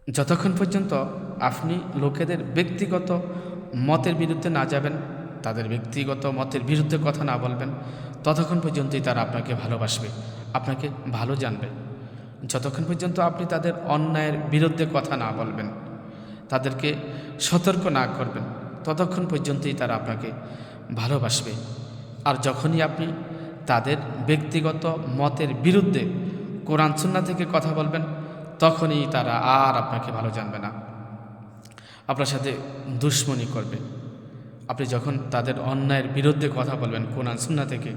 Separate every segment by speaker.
Speaker 1: যতক্ষণ পর্যন্ত আপনি লোকেদের ব্যক্তিগত মতের বিরুদ্ধে না যাবেন, তাদের ব্যক্তিগত মতের বিরুদ্ধে কথা না বলবেন, ততক্ষণ পর্যন্তই তারা আপনাকে ভালোবাসবে, আপনাকে ভালো জানবে। যতক্ষণ পর্যন্ত আপনি তাদের অন্যায়ের বিরুদ্ধে কথা না বলবেন, তাদেরকে সতর্ক না করবেন, ততক্ষণ পর্যন্তই তারা আপনাকে ভালোবাসবে। আর যখনই আপনি তাদের ব্যক্তিগত মতের বিরুদ্ধে কোরআন সুন্নাহ থেকে কথা বলবেন, তখনই তারা আর আপনাকে ভালো জানবে না, আপনার সাথে দুশমনি করবে। আপনি যখন তাদের অন্যায়ের বিরুদ্ধে কথা বলবেন কোরআন সুন্নাহ থেকে,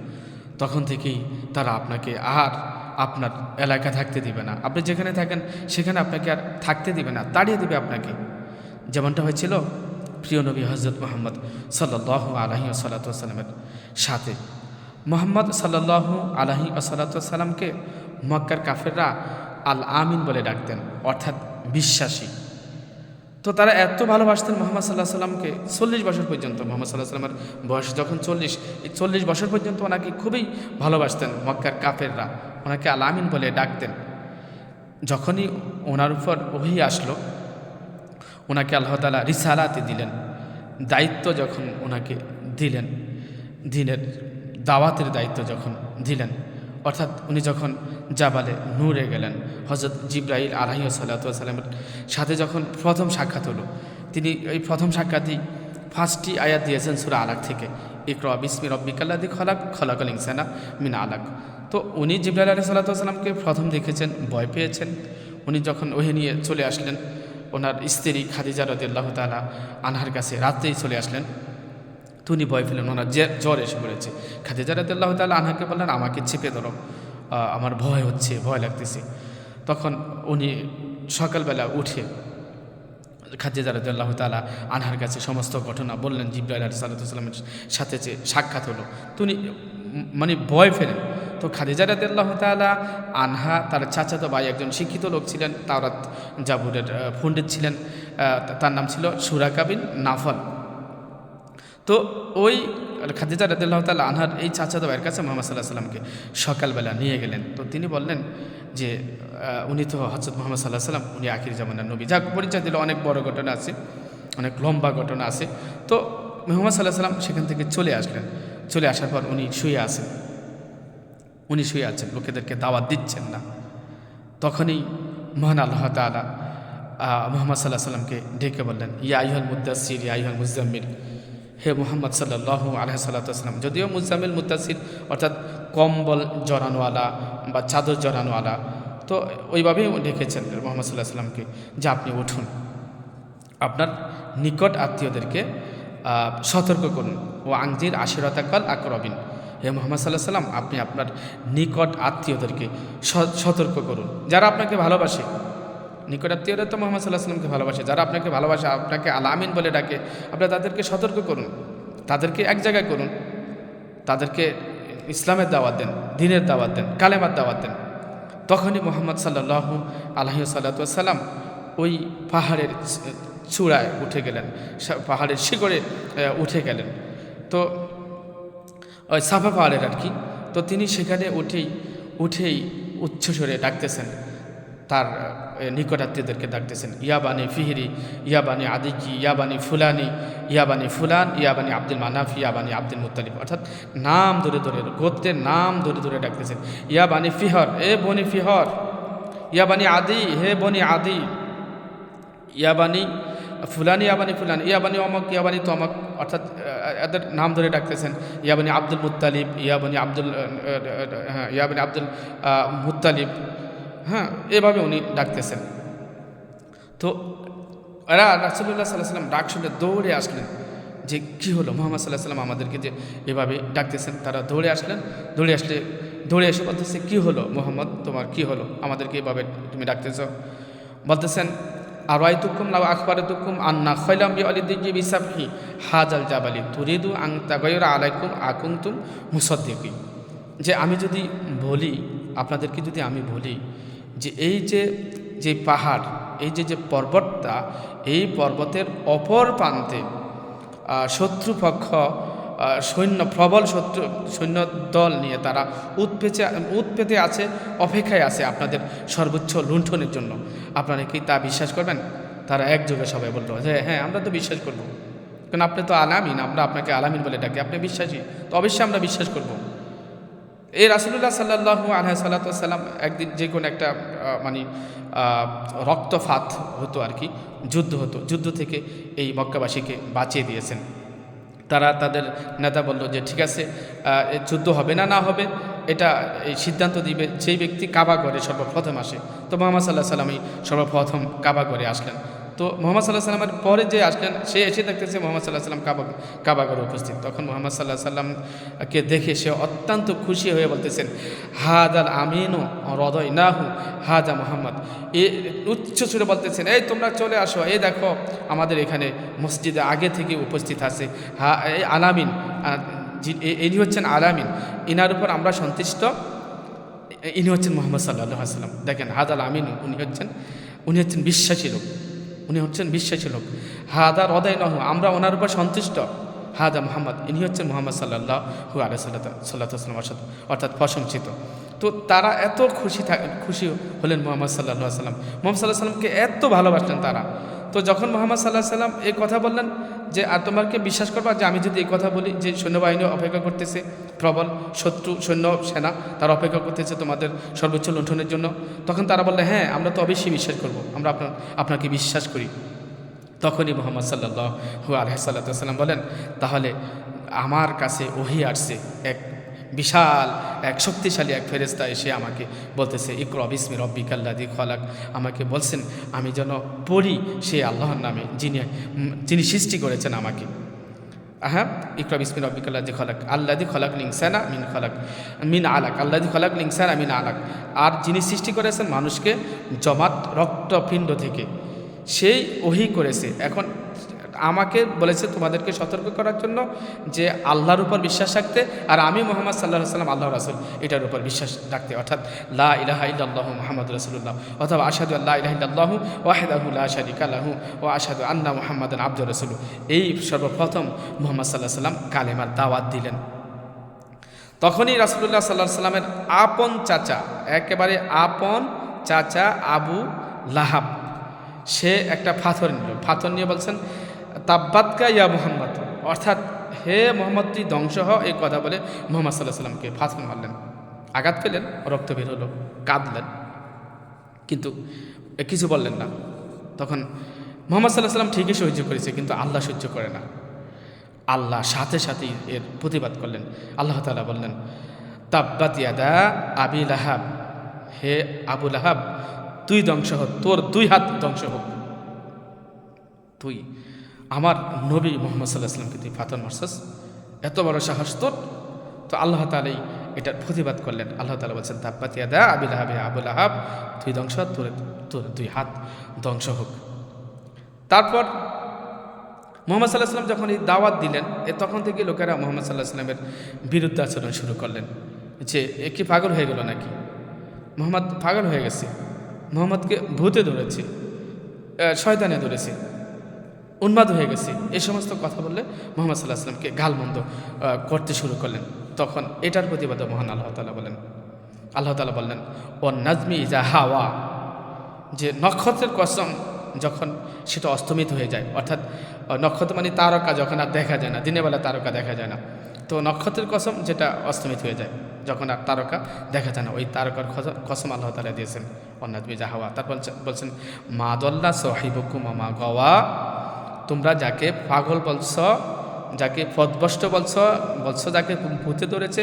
Speaker 1: তখন থেকেই তারা আপনাকে আর আপনার এলাকা থাকতে দিবে না। আপনি যেখানে থাকেন সেখানে আপনাকে আর থাকতে দিবে না, তাড়িয়ে দিবে আপনাকে। যেমনটা হয়েছিল প্রিয় নবী হজরত মুহাম্মদ সাল্লাল্লাহু আলাইহি ওয়াসাল্লামের সাথে। মুহাম্মদ সাল্লাল্লাহু আলাইহি ওয়াসাল্লামকে মক্কার কাফেররা আল আমিন বলে ডাকতেন, অর্থাৎ বিশ্বাসী। তো তারা এত ভালোবাসতেন মুহাম্মদ সাল্লাহ সাল্লামকে, 40 বছর পর্যন্ত। মুহাম্মদ সাল্লাহ সাল্লামের বয়স যখন 40, এই 40 বছর পর্যন্ত ওনাকে খুবই ভালোবাসতেন মক্কার কাফেররা, ওনাকে আল আমিন বলে ডাকতেন। যখনই ওনার উপর ওহী আসলো, ওনাকে আল্লাহ তাআলা রিসালাতে দিলেন, দায়িত্ব যখন ওনাকে দিলেন, দিনের দাওয়াতের দায়িত্ব যখন দিলেন, অর্থাৎ উনি যখন জাবালে নূরে গেলেন, হযরত জিবরাইল আলাইহিস সালাতু ওয়াস সালামের সাথে যখন প্রথম সাক্ষাৎ হলো, তিনি এই প্রথম সাক্ষাৎই 5টি আয়াত দিয়েছেন সূরা আলাক থেকে, ইকরা বিসমি রাব্বিকাল্লাযী খলাক, খলাকাল ইনসানা মিন আলাক। তো উনি জিবরাইল আলাইহিস সালাতু ওয়াস সালামকে প্রথম দেখেছেন, ভয় পেয়েছেন। উনি যখন ওহী নিয়ে চলে আসলেন ওনার স্ত্রী খাদিজা রাদিয়াল্লাহু তাআলা আনহার কাছে, রাতেই চলে আসলেন। তো উনি ভয় পেলেন, ওনার জ্বর এসে পড়েছে। খাদিজা রাদিয়াল্লাহু তাআলা আনহাকে বললেন, আমাকে চেপে ধরো, আমার ভয় হচ্ছে, ভয় লাগতেছে। তখন উনি সকালবেলা উঠে খাদিজা রাদিয়াল্লাহু তাআলা আনহার কাছে সমস্ত ঘটনা বললেন, জিবরাইল আলাইহিস সালামের সাথে যে সাক্ষাৎ হলো। তো উনি মানে ভয় পেলেন। তো খাদিজা রাদিয়াল্লাহু তাআলা আনহা, তার চাচাতো ভাই একজন শিক্ষিত লোক ছিলেন, তাওরাত জাবুরের পণ্ডিত ছিলেন, তার নাম ছিল সুরাকা বিন নাফল। তো ওই খাদিজা রাদিয়াল্লাহু তাআলা আনহার এই চাচাতো ভাইয়ের কাছে মুহাম্মদ সাল্লাল্লাহু আলাইহি ওয়াসাল্লামকে সকালবেলা নিয়ে গেলেন। তো তিনি বললেন যে উনি তো হযরত মুহাম্মদ সাল্লাল্লাহু আলাইহি ওয়াসাল্লাম, উনি আখির জামানার নবী। যাক, পরিচয় দিল, অনেক বড় ঘটনা আছে, অনেক লম্বা ঘটনা আছে। তো মুহাম্মদ সাল্লাল্লাহু আলাইহি ওয়াসাল্লাম সেখান থেকে চলে আসলেন। চলে আসার পর উনি শুয়ে আছেন, লোকেদেরকে দাওয়াত দিচ্ছেন না। তখনই মহান আল্লাহ তাআলা মুহাম্মদ সাল্লাল্লাহু আলাইহি ওয়াসাল্লামকে ডেকে বললেন, ইয়া আইয়ুহাল মুদ্দাসসির, ইয়া আইয়ুহাল মুজাম্মিল, হে মুহাম্মদ সাল্লাল্লাহু আলাইহি সাল্লাম। যদিও মুজাম্মিল মুত্তাসির অর্থাৎ কম্বল জড়ানোওয়ালা বা চাদর জড়ানোওয়ালা, তো ওইভাবেই ডেকেছেন মুহাম্মদ সাল্লাল্লাহু আলাইহি সাল্লামকে যে আপনি উঠুন, আপনার নিকট আত্মীয়দেরকে সতর্ক করুন। ও আংজির আশিরাতাকাল আকরাবিন, হে মুহাম্মদ সাল্লাল্লাহু আলাইহি সাল্লাম, আপনি আপনার নিকট আত্মীয়দেরকে সতর্ক করুন, যারা আপনাকে ভালোবাসে। নিকট আত্মীয়রা তো মুহাম্মদ সাল্লাল্লাহু আলাইহি সাল্লামকে ভালোবাসে, যারা আপনাকে ভালোবাসে, আপনাকে আল আমিন বলে ডাকে, আপনারা তাদেরকে সতর্ক করুন, তাদেরকে এক জায়গায় করুন, তাদেরকে ইসলামের দাওয়াত দেন, দ্বীনের দাওয়াত দেন, কালেমার দাওয়াত দেন। তখনই মুহাম্মদ সাল্লাল্লাহু আলাইহি ওয়াসাল্লাম ওই পাহাড়ের চূড়ায় উঠে গেলেন, পাহাড়ের শিখরে উঠে গেলেন। তো ওই সাফা পাহাড়ের আর কি। তো তিনি সেখানে উঠেই উচ্চস্বরে ডাকতেছেন, তার নিকটাত্মীয়দেরকে ডাকতেছেন, ইয়াবানি ফিহরি, ইয়াবানি আদিকি, ইয়াবানি Fulani, ইয়াবানি ফুলান, ইয়াবানি Abdul Manaf, ইয়াবানি Abdul Muttalib. অর্থাৎ নাম ধরে ধরে, গোত্রের নাম ধরে ধরে ডাকতেছেন। ইয়াবানি ফিহর, এ বনি ফিহর, ইয়াবানি আদি, হে বনি আদি, ইয়াবানি ফুলানি, ইয়াবানি ফুলান, ইয়াবানি অমক, ইয়াবানি তমক। অর্থাৎ এদের নাম ধরে ডাকতেছেন। ইয়াবানি আব্দুল মুত্তালিব, ইয়াবানি আব্দুল মুত্তালিব, হ্যাঁ, এভাবে উনি ডাকতেছেন। তো এরা রাসূলুল্লাহ সাল্লাল্লাহু আলাইহি ওয়াসাল্লাম ডাক শুনে দৌড়ে আসলেন যে কী হলো, মুহাম্মদ সাল্লাল্লাহু আলাইহি ওয়াসাল্লাম আমাদেরকে যে এভাবে ডাকতেছেন। তারা দৌড়ে আসলেন, দৌড়ে এসে বলতেছে, কী হলো মুহাম্মদ, তোমার কী হলো, আমাদেরকে এভাবে তুমি ডাকতেছ? বলতেছেন, আরাইতুকুম লাউ আখবারতুকুম আন্না খায়লাম বিআলিদিজি বিসাফহি হাজাল জাবালি তুরিদু আন তাগায়্যুরা আলাইকুম আকুনতুম মুসাদ্দিকিন। যে আমি যদি বলি, আপনাদেরকে যদি আমি বলি যে এই যে পাহাড়, এই যে পর্বতটা, এই পর্বতের অপর প্রান্তে শত্রুপক্ষ প্রবল সৈন্য দল নিয়ে তারা উৎপেতে আছে, অপেক্ষায় আছে আপনাদের সর্বোচ্চ লুণ্ঠনের জন্য। আপনারা কি তা বিশ্বাস করবেন? তারা একযোগে সবাই বলল যে হ্যাঁ, আমরা তো বিশ্বাস করব, কারণ আপনি তো আলামিন, আমরা আপনাকে আলামিন বলে ডাকি, আপনি বিশ্বাসী, তো অবশ্যই আমরা বিশ্বাস করব। এই রাসূলুল্লাহ সাল্লাল্লাহু আলাইহি সাল্লাম একদিন যে কোনো একটা মানে রক্তপাত হতো আর কি, যুদ্ধ হতো, যুদ্ধ থেকে এই মক্কাবাসীকে বাঁচিয়ে দিয়েছেন। তারা তাদের নেতা বলল যে ঠিক আছে, যুদ্ধ হবে না হবে এটা এই সিদ্ধান্ত দিবে যেই ব্যক্তি কাবা ঘরে সর্বপ্রথম আসে। তো মুহাম্মদ সাল্লাল্লাহু আলাইহি সাল্লামই সর্বপ্রথম কাবা ঘরে আসলেন। তো মুহাম্মদ সাল্লাল্লাহু আলাইহি সাল্লামের পরে যে আসলেন, সে এসে দেখতেছে মুহাম্মদ সাল্লাল্লাহু আলাইহি সাল্লাম কাবা ঘরে উপস্থিত। তখন মুহাম্মদ সাল্লাল্লাহু আলাইহি সাল্লামকে দেখে সে অত্যন্ত খুশি হয়ে বলতেছেন, হাদাল আমিনু রাদাইনাহু হাদা মুহাম্মদ। এ উচ্চ সুরে বলতেছেন, এই তোমরা চলে আসো, এই দেখো আমাদের এখানে মসজিদে আগে থেকে উপস্থিত আছে এই আলামিন, ইনি হচ্ছেন আলামিন, ইনার উপর আমরা সন্তুষ্ট, ইনি হচ্ছেন মুহাম্মদ সাল্লাল্লাহু আলাইহি সাল্লাম। দেখেন হাদাল আমিন, উনি হচ্ছেন বিশ্বাসী লোক, উনি হচ্ছেন বিশ্বাসী লোক। হাদা রাদাইনাহু, আমরা ওনার উপর সন্তুষ্ট। হাদা মুহাম্মদ, ইনি হচ্ছেন মুহাম্মদ সাল্লাল্লাহু আলাইহি সাল্লাম, অর্থাৎ প্রশংসিত। তো তারা এত খুশি হলেন মুহাম্মদ সাল্লাল্লাহু আলাইহি সাল্লাম, মুহাম্মদ সাল্লাল্লাহু আলাইহি সাল্লামকে এত ভালোবাসলেন তারা। তো যখন মুহাম্মদ সাল্লাল্লাহু আলাইহি সাল্লাম এই কথা বললেন যে আর তোমাকে বিশ্বাস করবা যে আমি যদি এই কথা বলি যে সৈন্যবাহিনী অপেক্ষা করতেছে, প্রবল শত্রু সেনা তারা অপেক্ষা করতেছে তোমাদের সর্বোচ্চ লুণ্ঠনের জন্য, তখন তারা বললে হ্যাঁ, আমরা তো অবশ্যই বিশ্বাস করব, আমরা আপনাকে বিশ্বাস করি। তখনই মুহাম্মদ সাল্লাল্লাহু আলাইহি সাল্লাম বলেন, তাহলে আমার কাছে ওহী আসছে, এক শক্তিশালী এক ফেরেশতা এসে আমাকে বলতেছে ইকরা বিসমি রব্বিকাল্লাযী খলাক, আমাকে বলছেন আমি যেন পড়ি সে আল্লাহর নামে যিনি সৃষ্টি করেছেন আমাকে। হ্যাঁ, ইকরা বিসমি রব্বিকাল্লাযী খলাক আল্লাযী খলাকাল ইনসানা মিন আলাক আল্লাযী খলাকাল ইনসানা মিন আলাক, আর যিনি সৃষ্টি করেছেন মানুষকে জমাট রক্তপিণ্ড থেকে, সেই ওহী করেছে। এখন আমাকে বলেছে তোমাদেরকে সতর্ক করার জন্য যে আল্লাহর উপর বিশ্বাস রাখতে, আর আমি মুহাম্মদ সাল্লাল্লাহু আলাইহি সাল্লাম আল্লাহর রাসূল এটার উপর বিশ্বাস রাখতে, অর্থাৎ লা ইলাহা ইল্লাল্লাহু মুহাম্মাদুর রাসূলুল্লাহ, অথবা আশহাদু আল্লা ইলাহা ইল্লাল্লাহু ওয়াহদাহু লা শারীকা লাহু ওয়া আশহাদু আন্না মুহাম্মাদান আবদুহু রাসূলুহু। এই সর্বপ্রথম মুহাম্মদ সাল্লাল্লাহু আলাইহি সাল্লাম কালেমার দাওয়াত দিলেন। তখনই রাসূলুল্লাহ সাল্লাল্লাহু আলাইহি সাল্লামের আপন চাচা, একেবারে আপন চাচা আবু লাহাব, সে একটা পাথর নিয়ে বলছেন তাব্বাতকা ইয়া মুহাম্মদ, অর্থাৎ হে মোহাম্মদ তুই ধ্বংস হ, এই কথা বলে মুহাম্মদ সাল্লাল্লাহু আলাইহি সাল্লামকে পাথর মারলেন, আঘাত পেলেন, রক্ত বের হলো, কাঁদলেন, কিন্তু কিছু বললেন না। তখন মুহাম্মদ সাল্লাল্লাহু আলাইহি সাল্লাম ঠিকই সহ্য করেছে, কিন্তু আল্লাহ সহ্য করে না। আল্লাহ সাথে সাথেই এর প্রতিবাদ করলেন। আল্লাহ তাআলা বললেন তাব্বাত ইয়াদা আবি লাহাব, হে আবু লাহাব তুই ধ্বংস হ, তোর 2 হাত ধ্বংস হোক, তুই আমার নবী মুহাম্মদ সাল্লাল্লাহু আলাইহি সাল্লামকে তুই পাথর মারছস, এত বড় সাহস তোর। তো আল্লাহ তাআলাই এটার প্রতিবাদ করলেন। আল্লাহ তাআলা বলছেন তাব্বাত ইয়াদা আবি লাহাব, আবু লাহাব তুই ধ্বংস, তোর 2 হাত ধ্বংস হোক। তারপর মুহাম্মদ সাল্লাল্লাহু আলাইহি সাল্লাম যখন এই দাওয়াত দিলেন, তখন থেকে লোকেরা মুহাম্মদ সাল্লাল্লাহু আলাইহি সাল্লামের বিরুদ্ধে আচরণ শুরু করলেন যে এ কি পাগল হয়ে গেল নাকি, মুহাম্মদ পাগল হয়ে গেছে, মুহাম্মদকে ভূতে ধরেছে, শয়তানে ধরেছে, উন্মাদ হয়ে গেছে, এই সমস্ত কথা বললে মুহাম্মদ সাল্লাল্লাহু আলাইহি সাল্লামকে গালমন্দ করতে শুরু করলেন। তখন এটার প্রতিবাদে মহান আল্লাহ তাআলা বললেন ও নাজমি ইজা হাওয়া, যে নক্ষত্রের কসম যখন সেটা অস্তমিত হয়ে যায়, অর্থাৎ নক্ষত্র মানে তারকা যখন আর দেখা যায় না, দিনের বেলা তারকা দেখা যায় না, তো নক্ষত্রের কসম যেটা অস্তমিত হয়ে যায় যখন আর তারকা দেখা যায় না, ওই তারকার কসম আল্লাহ তাআলা দিয়েছেন অন্নাজমি ইজা হাওয়া। তারপর বলছেন মা দল্লা সাহিবুকুম মা গাওয়া, তোমরা যাকে পাগল বলছো, যাকে পথভ্রষ্ট বলছো, যাকে ভূতে ধরেছে,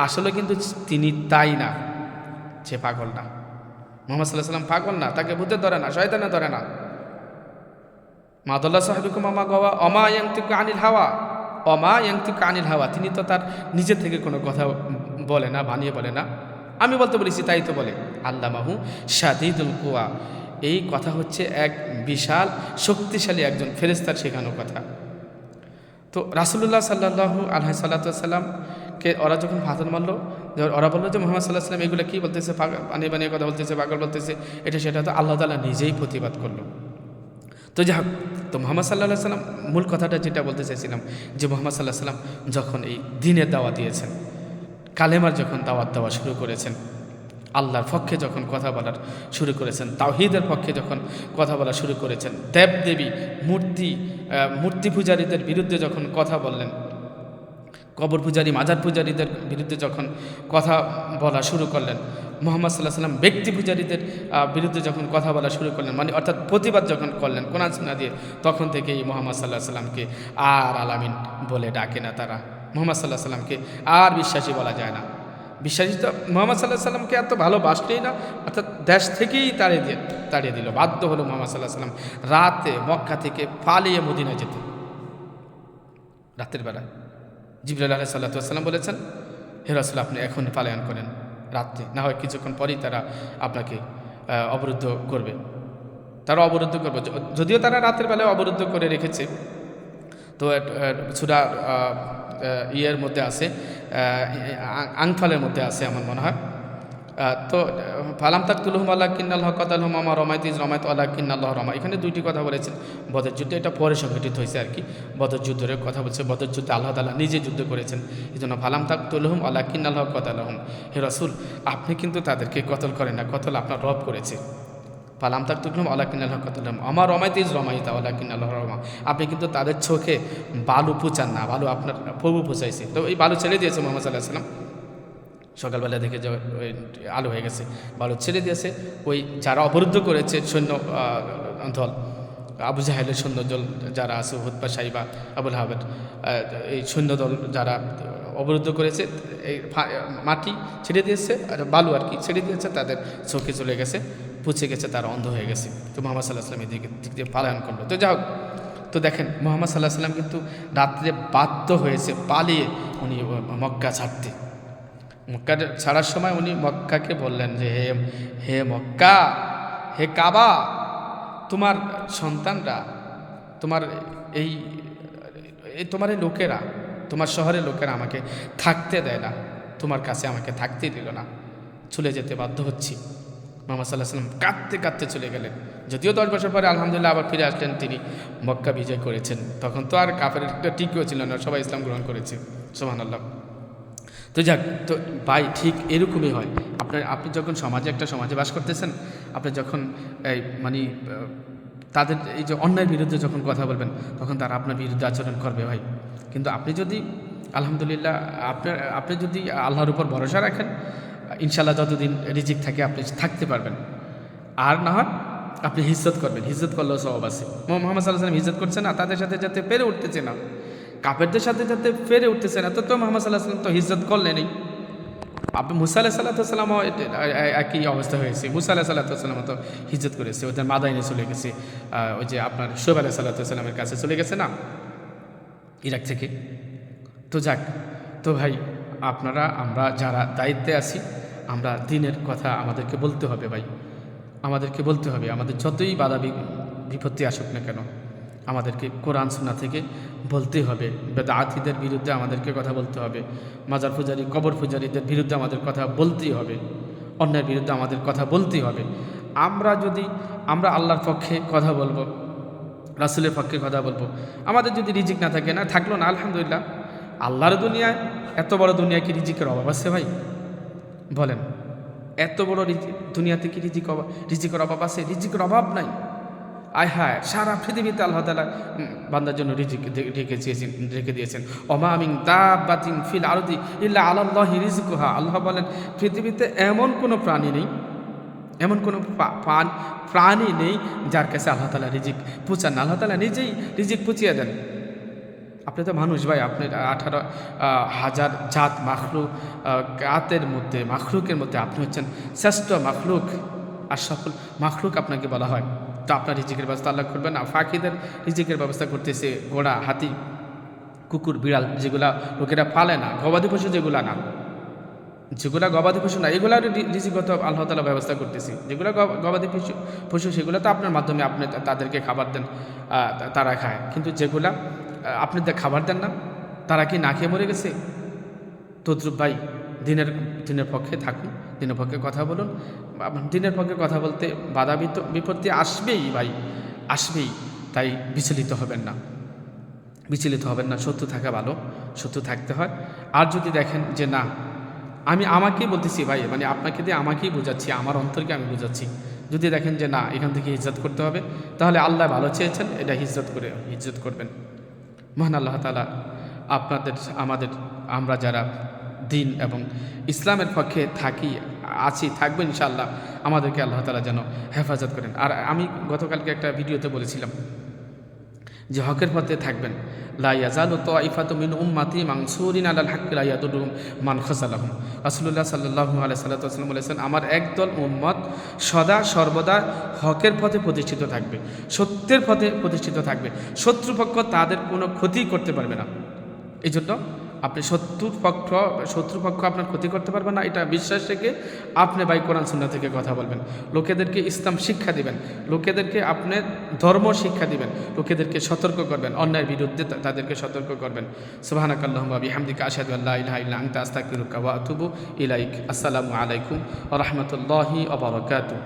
Speaker 1: আসলে কিন্তু তিনি তাই না, সে পাগল না, মুহাম্মদ সাল্লাল্লাহু আলাইহি সাল্লাম পাগল না, তাকে ভূতে ধরে না, শয়তানে ধরে না। মা দল্লা সাহিবুকুম মা গাওয়া অমা ইয়ানতিকু আনিল হাওয়া, তিনি তো তার নিজে থেকে কোনো কথা বলে না, বানিয়ে বলে না, আমি বলতে বলেছি তাই তো বলে। আল্লামাহু শাদীদুল কুওয়া, এই কথা হচ্ছে এক বিশাল শক্তিশালী একজন ফেরেশতার শেখানো কথা। তো রাসূলুল্লাহ সাল্লাল্লাহু আলাইহি সাল্লামকে ওরা যখন পাথর মারল, ওরা বললো যে মুহাম্মদ সাল্লাল্লাহু আলাইহি সাল্লাম এগুলো কী বলতেছে, বানিয়ে কথা বলতেছে, পাগল বলতেছে, এটা সেটা, তো আল্লাহ তাআলা নিজেই প্রতিবাদ করলো। তো যাই হোক, তো মোহাম্মদ সাল্লাহ সাল্লাম মূল কথাটা যেটা বলতে চাইছিলাম যে মোহাম্মদ সাল্লাহ সাল্লাম যখন এই দ্বীনের দাওয়াত দিয়েছেন, কালেমার যখন দাওয়াত দেওয়া শুরু করেছেন, আল্লাহর পক্ষে যখন কথা বলার শুরু করেছেন, তাওহীদের পক্ষে যখন কথা বলা শুরু করেছেন, দেবদেবী মূর্তি পূজারীদের বিরুদ্ধে যখন কথা বললেন, কবর পূজারী মাজার পূজারীদের বিরুদ্ধে যখন কথা বলা শুরু করলেন, মোহাম্মদ সাল্লাহ সাল্লাম ব্যক্তি পূজারীদের বিরুদ্ধে যখন কথা বলা শুরু করলেন, মানে অর্থাৎ প্রতিবাদ যখন করলেন কোরআন সুন্নাহ দিয়ে, তখন থেকেই মোহাম্মদ সাল্লাহ সাল্লামকে আর আলামিন বলে ডাকে না তারা। মোহাম্মদ সাল্লাহ সাল্লামকে আর বিশ্বাসী বলা যায় না। বিশ্বাসী তো মোহাম্মদ সাল্লাহ সাল্লামকে এত ভালোবাসলেই না, অর্থাৎ দেশ থেকেই তাড়িয়ে দিল, বাধ্য হলো মোহাম্মদ সাল্লাহ সাল্লাম রাতে মক্কা থেকে পালিয়ে মদিনায় যেতে। রাতের বেলায় জিবরাইল আলাইহিস সালাতু ওয়াস সালাম বলেছেন, হে রাসূল আপনি এখন পলায়ন করেন, রাত্রে না হয় কিছুক্ষণ পরেই তারা আপনাকে অবরুদ্ধ করবে। তারা অবরুদ্ধ করবে, যদিও তারা রাতের বেলায় অবরুদ্ধ করে রেখেছে। তো সূরা ইয়ের মধ্যে আছে, আনফালের মধ্যে আছে আমার মনে হয়। তো ফালাম তাকতুলহুম ওয়ালাকিন্নাল্লাহ কাতালহুম ওয়া মা রামাইতা ইয রামাইতা ওয়ালাকিন্নাল্লাহ রামা। এখানে দুইটি কথা বলেছেন। বদর যুদ্ধে, এটা পরে সংঘটিত হয়েছে আর কি। বদর যুদ্ধের কথা বলছে, বদর যুদ্ধে আল্লাহ তাআলা নিজে যুদ্ধ করেছেন। এই জন্য ফালাম তাকতুলহুম ওয়ালাকিন্নাল্লাহ কাতালহুম, হে রাসূল আপনি কিন্তু তাদেরকে কতল করেন না, কতল আপনার রব করেছে। ফালাম তাকতুলহুম ওয়ালাকিন্নাল্লাহ কাতালহুম ওয়া মা রামাইতা ইয রামাইতা ওয়ালাকিন্নাল্লাহ রামা। আপনি কিন্তু তাদের চোখে বালু পুচান না, বালু আপনার প্রভু পুচাইছে। তো এই বালু ছেড়ে দিয়েছে মুহাম্মদ সাল্লাল্লাহু আলাইহি ওয়াসাল্লাম। সকালবেলা দেখে যে ওই আলো হয়ে গেছে, বালু ছেড়ে দিয়েছে। ওই যারা অবরুদ্ধ করেছে সৈন্য দল, আবু জাহেলের সৈন্যদল যারা আছে, হুতবা সাইবা আবুল হাবের, এই সৈন্যদল যারা অবরুদ্ধ করেছে, এই মাটি ছেড়ে দিয়েছে আর বালু আর কি ছেড়ে দিয়েছে, তাদের চোখে চলে গেছে, পুছে গেছে, তারা অন্ধ হয়ে গেছে। তো মোহাম্মদ সাল্লাহ সাল্লাম দিক দিয়ে পালায়ন করলো। তো যাই হোক, তো দেখেন মোহাম্মদ সাল্লাহ সাল্লাম কিন্তু রাত্রে বাধ্য হয়েছে পালিয়ে উনি মক্কা ছাড়তে। মক্কা ছাড়ার সময় উনি মক্কাকে বললেন যে হে মক্কা, হে কাবা, তোমার সন্তানরা, তোমার এই লোকেরা, তোমার শহরের লোকেরা আমাকে থাকতে দেয় না, তোমার কাছে আমাকে থাকতেই দিল না, চলে যেতে বাধ্য হচ্ছি। মুহাম্মদ সাল্লাল্লাহু আলাইহি ওয়াসাল্লাম কাঁদতে কাঁদতে চলে গেলেন। যদিও 10 বছর পরে আলহামদুলিল্লাহ আবার ফিরে আসলেন, তিনি মক্কা বিজয় করেছেন। তখন তো আর কাফের টিকেও ছিল না, সবাই ইসলাম গ্রহণ করেছে। সুবহানাল্লাহ। তো যাক, তো ভাই ঠিক এরকমই হয়। আপনি যখন একটা সমাজে বাস করতেছেন, আপনি যখন এই মানে তাদের এই যে অন্যায়ের বিরুদ্ধে যখন কথা বলবেন, তখন তারা আপনার বিরুদ্ধে আচরণ করবে ভাই। কিন্তু আপনি যদি আলহামদুলিল্লাহ আপনি যদি আল্লাহর উপর ভরসা রাখেন, ইনশাআল্লাহ যতদিন রিজিক থাকে আপনি থাকতে পারবেন। আর না হয় আপনি হিজ্জত করবেন, হিজ্জত করলেও সওয়াব আছে। মুহাম্মদ সাল্লাল্লাহু আলাইহি ওয়াসাল্লাম হিজ্জত করছে না, তাদের সাথে যাতে পেরে উঠতেছে না, কাফেরদের সাথে যাতে পেরে উঠতেছে না, তো মুহাম্মদ সাল্লাল্লাহু আলাইহি ওয়াসাল্লাম তো হিজ্জত করলেনই। আপনি মুসা আলাইহিস সালাম একই অবস্থা হয়েছে। মুসা আলাইহিস সালাম তো হিজ্জত করেছে, ওদের মাদাইনে চলে গেছে, ওই যে আপনার শুআয়ব আলাইহিস সালামের কাছে চলে গেছে না, ইরাক থেকে। তো যাক, তো ভাই আমরা যারা দায়িত্বে আছি, আমরা দ্বীনের কথা আমাদেরকে বলতে হবে ভাই, আমাদেরকে বলতে হবে। আমাদের যতই বাধা বিপত্তি আসুক না কেন, আমাদেরকে কোরআন সুন্নাহ থেকে বলতেই হবে। বেদাতীদের বিরুদ্ধে আমাদেরকে কথা বলতে হবে, মাজার পূজারী কবর পূজারীদের বিরুদ্ধে আমাদের কথা বলতেই হবে, অন্যের বিরুদ্ধে আমাদের কথা বলতেই হবে। আমরা আল্লাহর পক্ষে কথা বলবো, রাসূলের পক্ষে কথা বলবো। আমাদের যদি রিজিক না থাকে, না থাকলো না আলহামদুলিল্লাহ, আল্লাহর দুনিয়ায়, এত বড় দুনিয়ায় কি রিজিকের অভাব আছে ভাই? বলেন, এত বড় দুনিয়াতে কি রিজিকের অভাব আছে? রিজিকের অভাব নাই। আয় হায়, সারা পৃথিবীতে আল্লাহ তাআলা বান্দার জন্য রিজিক রেখে দিয়েছেন। ওমা মিন দাব্বাতিন ফিল আরদি ইল্লা আলাল্লাহি রিজকুহা। আল্লাহ বলেন, পৃথিবীতে এমন কোনো প্রাণী নেই, এমন কোনো প্রাণী নেই যার কাছে আল্লাহ তাআলা রিজিক পৌঁছান না। আল্লাহ তাআলা নিজেই রিজিক পৌঁছিয়ে দেন। আপনি তো মানুষ ভাই, আপনি 18,000 জাত মাখলুকের মধ্যে আপনি হচ্ছেন শ্রেষ্ঠ মাখলুক, আশরাফুল মাখলুক আপনাকে বলা হয়। তো আপনার রিজিকের ব্যবস্থা আল্লাহ করবেন না। ফাঁকিদের রিজিকের ব্যবস্থা করতেছে ঘোড়া, হাতি, কুকুর, বিড়াল, যেগুলা লোকেরা পালে না, গবাদি পশু যেগুলা গবাদি পশু না, এগুলার রিজিকগত আল্লাহ তাআলা ব্যবস্থা করতেছি। যেগুলো গবাদি পশু সেগুলো তো আপনার মাধ্যমে আপনি তাদেরকে খাবার দেন, তারা খায়। কিন্তু যেগুলা আপনি খাবার দেন না, তারা কি না খেয়ে মরে গেছে? তদ্রুপ ভাই, দিনের পক্ষে থাকুন, দিনের পক্ষে কথা বলুন। দিনের পক্ষে কথা বলতে বাধা বিপত্তি আসবেই ভাই, আসবেই। তাই বিচলিত হবেন না, শত্রু থাকা ভালো, শত্রু থাকতে হয়। আর যদি দেখেন যে না, আমি আমাকেই বলতেছি ভাই, মানে আপনাকে দিয়ে আমাকেই বোঝাচ্ছি, আমার অন্তরকে আমি বোঝাচ্ছি, যদি দেখেন যে না এখান থেকে হিজরত করতে হবে, তাহলে আল্লাহ ভালো চেয়েছেন, এটা হিজরত করবেন। মহান আল্লাহ তাআলা আমাদের আমরা যারা দিন এবং ইসলামের পক্ষে থাকবেন ইনশাআল্লাহ, আমাদেরকে আল্লাহ তাআলা যেন হেফাজত করেন। আর আমি গতকালকে একটা ভিডিওতে বলেছিলাম যে হকের পথে থাকবেন। লা ইয়াজালু তাইফাতু মিন উম্মতি মানসুরিন আলাল হাক্কি লা ইয়াদুরুহুম মান খাযালাহুম। রাসূলুল্লাহ সাল্লাল্লাহু আলাইহি ওয়াসাল্লাম বলেছেন, আমার একদল উম্মত সদা সর্বদা হকের পথে প্রতিষ্ঠিত থাকবে, সত্যের পথে প্রতিষ্ঠিত থাকবে, শত্রুপক্ষ তাদের কোনো ক্ষতি করতে পারবে না। এই জন্য আপনি শত্রুপক্ষ আপনার ক্ষতি করতে পারবে না, এটা বিশ্বাস রেখে আপনি ভাই কোরআন সুন্নাহ থেকে কথা বলবেন, লোকেদেরকে ইসলাম শিক্ষা দিবেন, লোকেদেরকে আপনি ধর্ম শিক্ষা দিবেন, লোকেদেরকে সতর্ক করবেন, অন্যায়ের বিরুদ্ধে তাদেরকে সতর্ক করবেন। সুবহানাকাল্লাহুম্মা বিহামদিকা আশহাদু আল্লা ইলাহা ইল্লা আনতা আস্তাগফিরুকা ওয়া আতুবু ইলাইক। আসসালামু আলাইকুম ওয়া রাহমাতুল্লাহি ওয়া বারাকাতুহু।